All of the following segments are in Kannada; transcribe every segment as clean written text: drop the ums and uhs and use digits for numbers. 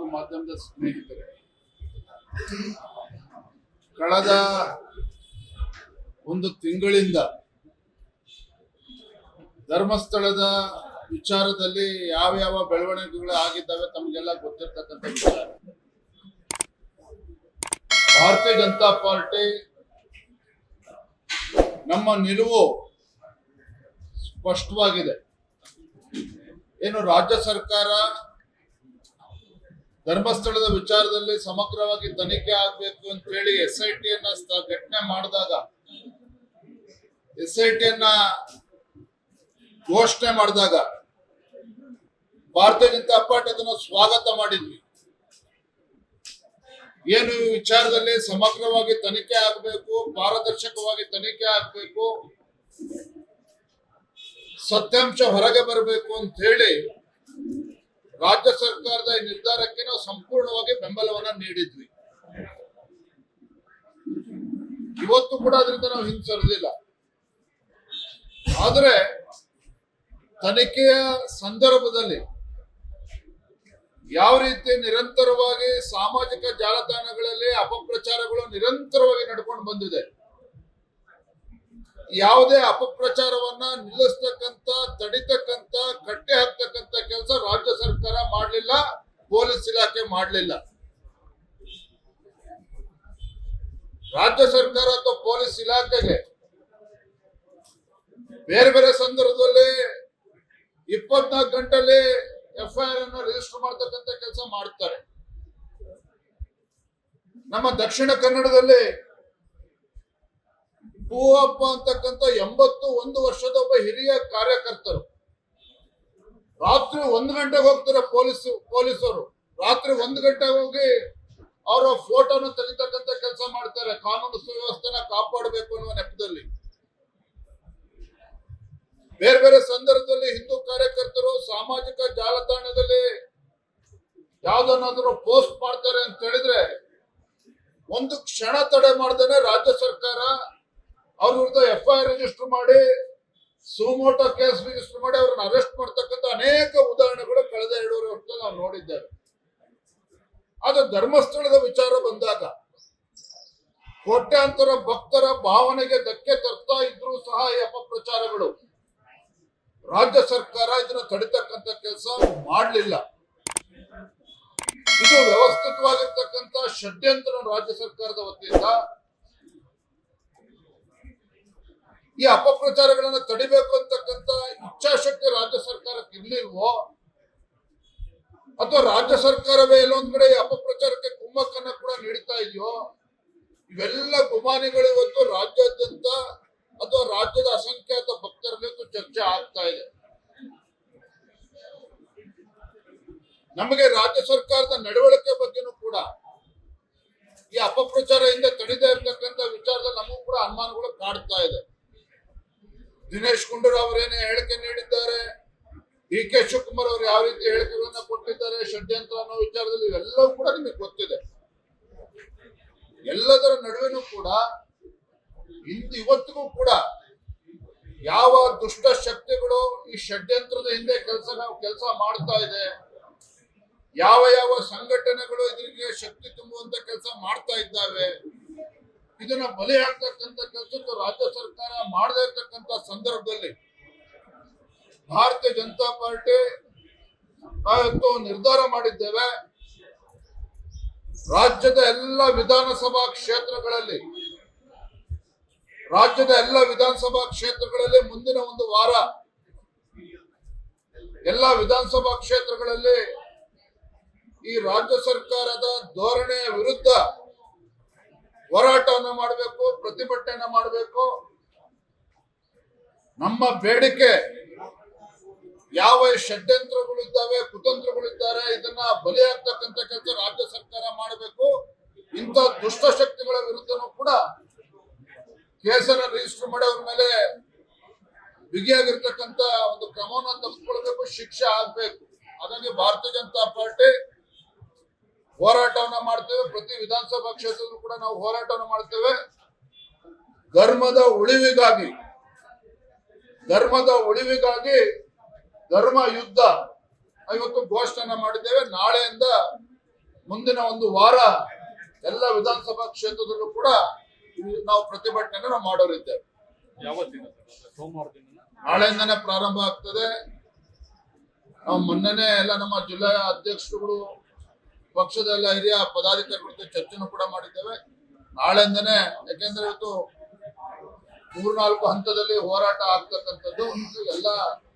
ಹಾಗೂ ಮಾಧ್ಯಮದ ಸ್ನೇಹಿತರೆ, ಕಳೆದ ಒಂದು ತಿಂಗಳಿಂದ ಧರ್ಮಸ್ಥಳದ ವಿಚಾರದಲ್ಲಿ ಯಾವ ಬೆಳವಣಿಗೆಗಳು ಆಗಿದ್ದಾವೆ ತಮಗೆಲ್ಲ ಗೊತ್ತಿರ್ತಕ್ಕಂಥ ವಿಚಾರ. ಭಾರತೀಯ ಜನತಾ ಪಾರ್ಟಿ ನಮ್ಮ ನಿಲುವು ಸ್ಪಷ್ಟವಾಗಿದೆ. ಏನು ರಾಜ್ಯ ಸರ್ಕಾರ ಧರ್ಮಸ್ಥಳದ ವಿಚಾರದಲ್ಲಿ ಸಮಗ್ರವಾಗಿ ತನಿಖೆ ಆಗಬೇಕು ಅಂತ ಹೇಳಿ SIT ಘಟನೆ ಮಾಡಿದಾಗ, SIT ಘೋಷಣೆ ಮಾಡಿದಾಗ ಭಾರತೀಯ ಜನತಾ ಪಾರ್ಟಿ ಅದನ್ನು ಸ್ವಾಗತ ಮಾಡಿದ್ವಿ. ಏನು ಈ ವಿಚಾರದಲ್ಲಿ ಸಮಗ್ರವಾಗಿ ತನಿಖೆ ಆಗಬೇಕು, ಪಾರದರ್ಶಕವಾಗಿ ತನಿಖೆ ಆಗಬೇಕು, ಸತ್ಯಾಂಶ ಹೊರಗೆ ಬರಬೇಕು ಅಂತ ಹೇಳಿ ರಾಜ್ಯ ಸರ್ಕಾರದ ಈ ನಿರ್ಧಾರಕ್ಕೆ ನಾವು ಸಂಪೂರ್ಣವಾಗಿ ಬೆಂಬಲವನ್ನ ನೀಡಿದ್ವಿ. ಇವತ್ತು ಕೂಡ ಅದರಿಂದ ನಾವು ಹಿಂಸರಿದಿಲ್ಲ. ಆದರೆ ತನಿಖೆಯ ಸಂದರ್ಭದಲ್ಲಿ ಯಾವ ರೀತಿ ನಿರಂತರವಾಗಿ ಸಾಮಾಜಿಕ ಜಾಲತಾಣಗಳಲ್ಲಿ ಅಪಪ್ರಚಾರಗಳು ನಿರಂತರವಾಗಿ ನಡ್ಕೊಂಡು ಬಂದಿದೆ, ಯಾವುದೇ ಅಪಪ್ರಚಾರವನ್ನ ನಿಲ್ಲಿಸ್ತಕ್ಕಂಥ, ತಡಿತಕ್ಕಂಥ, ಕಟ್ಟೆ ಹಾಕ್ತಕ್ಕಂಥ ಕೆಲಸ ರಾಜ್ಯ ಸರ್ಕಾರ ಮಾಡಲಿಲ್ಲ, ಪೊಲೀಸ್ ಇಲಾಖೆ ಮಾಡಲಿಲ್ಲ. ರಾಜ್ಯ ಸರ್ಕಾರ ಅಥವಾ ಪೊಲೀಸ್ ಇಲಾಖೆಗೆ ಬೇರೆ ಬೇರೆ ಸಂದರ್ಭದಲ್ಲಿ 24 ಗಂಟೆಯಲ್ಲಿ FIR ಅನ್ನು ರಿಜಿಸ್ಟರ್ ಮಾಡತಕ್ಕಂಥ ಕೆಲಸ ಮಾಡ್ತಾರೆ. ನಮ್ಮ ದಕ್ಷಿಣ ಕನ್ನಡದಲ್ಲಿ ಹೂವಪ್ಪ ಅಂತಕ್ಕಂಥ 81 ವರ್ಷದ ಒಬ್ಬ ಹಿರಿಯ ಕಾರ್ಯಕರ್ತರು ರಾತ್ರಿ 1 ಗಂಟೆಗೆ ಹೋಗ್ತಾರೆ. ಪೊಲೀಸರು ರಾತ್ರಿ 1 ಗಂಟೆಗೆ ಹೋಗಿ ಅವರ ಫೋಟೋನ ತೆಗಿತಕ್ಕಂಥ ಕೆಲಸ ಮಾಡ್ತಾರೆ, ಕಾನೂನು ಸುವ್ಯವಸ್ಥೆನ ಕಾಪಾಡಬೇಕು ಅನ್ನುವ ನೆಪದಲ್ಲಿ. ಬೇರೆ ಬೇರೆ ಸಂದರ್ಭದಲ್ಲಿ ಹಿಂದೂ ಕಾರ್ಯಕರ್ತರು ಸಾಮಾಜಿಕ ಜಾಲತಾಣದಲ್ಲಿ ಯಾವ್ದನ್ನಾದ್ರೂ ಪೋಸ್ಟ್ ಮಾಡ್ತಾರೆ ಅಂತ ಹೇಳಿದ್ರೆ ಒಂದು ಕ್ಷಣ ತಡೆ ಮಾಡ್ದೇನೆ ರಾಜ್ಯ ಸರ್ಕಾರ ಅವ್ರ ವಿರುದ್ಧ FIR ರಿಜಿಸ್ಟರ್ ಮಾಡಿ, ಸುಮೋಟೋ ಕೇಸ್ ರಿಜಿಸ್ಟರ್ ಮಾಡಿ ಅವ್ರನ್ನ ಅರೆಸ್ಟ್ ಮಾಡ್ತಕ್ಕಂಥ ಅನೇಕ ಉದಾಹರಣೆಗಳು ಕಳೆದ 2.5 ವರ್ಷದಲ್ಲಿ ನಾವು ನೋಡಿದ್ದೇವೆ. ಆದ್ರೆ ಧರ್ಮಸ್ಥಳದ ವಿಚಾರ ಬಂದಾಗ ಕೋಟ್ಯಾಂತರ ಭಕ್ತರ ಭಾವನೆಗೆ ಧಕ್ಕೆ ತರ್ತಾ ಇದ್ರು ಸಹ ಈ ಅಪಪ್ರಚಾರಗಳು ರಾಜ್ಯ ಸರ್ಕಾರ ಇದನ್ನ ತಡಿತಕ್ಕಂಥ ಕೆಲಸ ಮಾಡಲಿಲ್ಲ. ಇದು ವ್ಯವಸ್ಥಿತವಾಗಿರ್ತಕ್ಕಂಥ ಷಡ್ಯಂತ್ರ ರಾಜ್ಯ ಸರ್ಕಾರದ ವತಿಯಿಂದ. ಈ ಅಪಪ್ರಚಾರಗಳನ್ನ ತಡಿಬೇಕು ಅಂತಕ್ಕಂಥ ಇಚ್ಛಾಶಕ್ತಿ ರಾಜ್ಯ ಸರ್ಕಾರಕ್ಕೆ ಇರ್ಲಿಲ್ವೋ, ಅಥವಾ ರಾಜ್ಯ ಸರ್ಕಾರವೇ ಎಲ್ಲೊಂದ್ ಕಡೆ ಅಪಪ್ರಚಾರಕ್ಕೆ ಕುಮ್ಮಕ್ಕನ್ನ ಕೂಡ ನೀಡ್ತಾ ಇದೆಯೋ? ಇವೆಲ್ಲ ಗುಮಾನಿಗಳು ಇವತ್ತು ರಾಜ್ಯಾದ್ಯಂತ ಅಥವಾ ರಾಜ್ಯದ ಅಸಂಖ್ಯಾತ ಭಕ್ತರಲ್ಲಿ ಚರ್ಚೆ ಆಗ್ತಾ ಇದೆ. ನಮಗೆ ರಾಜ್ಯ ಸರ್ಕಾರದ ನಡವಳಿಕೆ ಬಗ್ಗೆನೂ ಕೂಡ ಈ ಅಪಪ್ರಚಾರ ಹಿಂದೆ ತಡಿದೇ ಇರ್ತಕ್ಕಂಥ ವಿಚಾರದಲ್ಲಿ ನಮಗೂ ಕೂಡ ಅನುಮಾನಗಳು ಕಾಡ್ತಾ ಇದೆ. ದಿನೇಶ್ ಗುಂಡೂರಾವ್ ಅವರೇನೇ ಹೇಳಿಕೆ ನೀಡಿದ್ದಾರೆ, DK ಶಿವಕುಮಾರ್ ಅವರು ಯಾವ ರೀತಿ ಹೇಳಿಕೆಗಳನ್ನ ಕೊಟ್ಟಿದ್ದಾರೆ ಷಡ್ಯಂತ್ರ ಅನ್ನೋ ವಿಚಾರದಲ್ಲಿ, ಇವೆಲ್ಲವೂ ಕೂಡ ನಿಮಗೆ ಗೊತ್ತಿದೆ. ಎಲ್ಲದರ ನಡುವೆನೂ ಕೂಡ ಇವತ್ತಿಗೂ ಕೂಡ ಯಾವ ದುಷ್ಟ ಶಕ್ತಿಗಳು ಈ ಷಡ್ಯಂತ್ರದ ಹಿಂದೆ ಕೆಲಸ ಮಾಡ್ತಾ ಇದೆ, ಯಾವ ಸಂಘಟನೆಗಳು ಇದಕ್ಕೆ ಶಕ್ತಿ ತುಂಬುವಂತ ಕೆಲಸ ಮಾಡ್ತಾ ಇದ್ದಾವೆ, ಇದನ್ನ ಬಲಿ ಹಾಕ್ತಕ್ಕಂಥ ಕೆಲಸಕ್ಕೆ ರಾಜ್ಯ ಸರ್ಕಾರ ಮಾಡದೇ ಇರ್ತಕ್ಕಂಥ ಸಂದರ್ಭದಲ್ಲಿ ಭಾರತೀಯ ಜನತಾ ಪಾರ್ಟಿ ನಾವಿವತ್ತು ನಿರ್ಧಾರ ಮಾಡಿದ್ದೇವೆ. ರಾಜ್ಯದ ಎಲ್ಲ ವಿಧಾನಸಭಾ ಕ್ಷೇತ್ರಗಳಲ್ಲಿ ಮುಂದಿನ ಒಂದು ವಾರ ಎಲ್ಲ ವಿಧಾನಸಭಾ ಕ್ಷೇತ್ರಗಳಲ್ಲಿ ಈ ರಾಜ್ಯ ಸರ್ಕಾರದ ಧೋರಣೆಯ ವಿರುದ್ಧ ಹೋರಾಟವನ್ನು ಮಾಡಬೇಕು, ಪ್ರತಿಭಟನೆ ಮಾಡಬೇಕು. ನಮ್ಮ ಬೇಡಿಕೆ ಯಾವ ಷಡ್ಯಂತ್ರಗಳಿದ್ದಾವೆ, ಕುತಂತ್ರಗಳಿದ್ದಾರೆ, ಇದನ್ನ ಬಲಿಯಾಗ್ತಕ್ಕಂಥ ಕೆಲಸ ರಾಜ್ಯ ಸರ್ಕಾರ ಮಾಡಬೇಕು. ಇಂಥ ದುಷ್ಟ ಶಕ್ತಿಗಳ ವಿರುದ್ಧನೂ ಕೂಡ ಕೇಸನ್ನ ರಿಜಿಸ್ಟರ್ ಮಾಡಿ ಅವ್ರ ಮೇಲೆ ಬಿಗಿಯಾಗಿರ್ತಕ್ಕಂಥ ಒಂದು ಕ್ರಮವನ್ನು ತೆಗೆದುಕೊಳ್ಬೇಕು, ಶಿಕ್ಷೆ ಆಗ್ಬೇಕು. ಹಾಗಾಗಿ ಭಾರತೀಯ ಜನತಾ ಪಾರ್ಟಿ ಹೋರಾಟವನ್ನ ಮಾಡ್ತೇವೆ. ಪ್ರತಿ ವಿಧಾನಸಭಾ ಕ್ಷೇತ್ರದಲ್ಲೂ ಕೂಡ ನಾವು ಹೋರಾಟವನ್ನು ಮಾಡ್ತೇವೆ. ಧರ್ಮದ ಉಳಿವಿಗಾಗಿ ಧರ್ಮ ಯುದ್ಧ ಇವತ್ತು ಘೋಷಣೆ ಮಾಡಿದ್ದೇವೆ. ನಾಳೆಯಿಂದ ಮುಂದಿನ ಒಂದು ವಾರ ಎಲ್ಲ ವಿಧಾನಸಭಾ ಕ್ಷೇತ್ರದಲ್ಲೂ ಕೂಡ ನಾವು ಪ್ರತಿಭಟನೆ ನಾವು ಮಾಡೋರಿದ್ದೇವೆ. ಯಾವತ್ತಿನ ಸೋಮವಾರದಿಂದ ನಾಳೆಯಿಂದನೇ ಪ್ರಾರಂಭ ಆಗ್ತದೆ. ನಾವು ಮೊನ್ನೆನೆ ಎಲ್ಲ ನಮ್ಮ ಜಿಲ್ಲಾ ಅಧ್ಯಕ್ಷರುಗಳು ಪಕ್ಷದ ಎಲ್ಲ ಹಿರಿಯ ಪದಾಧಿಕಾರಿಗಳ ಜೊತೆ ಚರ್ಚೆನೂ ಕೂಡ ಮಾಡಿದ್ದೇವೆ. ನಾಳೆಯಿಂದನೇ, ಯಾಕೆಂದ್ರೆ ಇವತ್ತು 3-4 ಹಂತದಲ್ಲಿ ಹೋರಾಟ ಆಗ್ತಕ್ಕಂಥದ್ದು ಎಲ್ಲ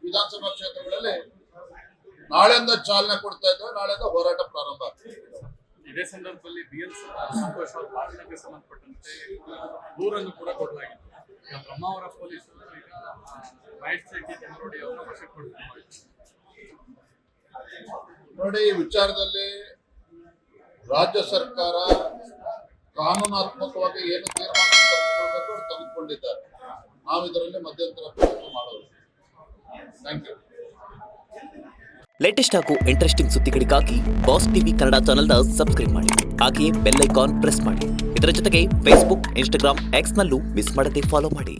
ವಿಧಾನಸಭಾ ಕ್ಷೇತ್ರಗಳಲ್ಲಿ ನಾಳೆಯಿಂದ ಚಾಲನೆ ಕೊಡ್ತಾ ಇದ್ದೇವೆ. ನಾಳೆಯಿಂದ ಹೋರಾಟ ಪ್ರಾರಂಭ ಆಗ್ತದೆ. ಇದೇ ಸಂದರ್ಭದಲ್ಲಿ BL ಸಂತೋಷ್ ಅವರ ಭಾಷಣಕ್ಕೆ ಸಂಬಂಧಪಟ್ಟಂತೆ ದೂರನ್ನು ಕೂಡ ಕೊಡಲಾಗಿತ್ತು. ಈಗ ಬ್ರಹ್ಮಾವರ ಪೊಲೀಸರು ಈಗ ಮಹೇಶ್ ಶೆಟ್ಟಿ ಅವರ ವಶಕ್ಕೆ ಕೊಡ್ತಾರೆ. ನೋಡಿ, ಈ ವಿಚಾರದಲ್ಲಿ ರಾಜ್ಯ ಸರ್ಕಾರ ಕಾನೂನಾತ್ಮಕವಾಗಿ ಏನು ತೀರ್ಮಾನ ತೆಗೆದುಕೊಳ್ಬೇಕು ತೆಗೆದುಕೊಂಡಿದ್ದಾರೆ. ನಾವು ಇದರಲ್ಲಿ ಮಧ್ಯಂತರ ಮಾಡೋದು. Thank you. ಲೇಟೆಸ್ಟ್ ಹಾಗೂ ಇಂಟ್ರೆಸ್ಟಿಂಗ್ ಸುದ್ದಿಗಳಿಗಾಗಿ ಬಾಸ್ ಟಿವಿ ಕನ್ನಡ ಚಾನೆಲ್ನ ಸಬ್ಸ್ಕ್ರೈಬ್ ಮಾಡಿ. ಹಾಗೆಯೇ ಬೆಲ್ ಐಕಾನ್ ಪ್ರೆಸ್ ಮಾಡಿ. ಇದರ ಜೊತೆಗೆ ಫೇಸ್ಬುಕ್, ಇನ್ಸ್ಟಾಗ್ರಾಮ್, ಎಕ್ಸ್ನಲ್ಲೂ ಮಿಸ್ ಮಾಡದೆ ಫಾಲೋ ಮಾಡಿ.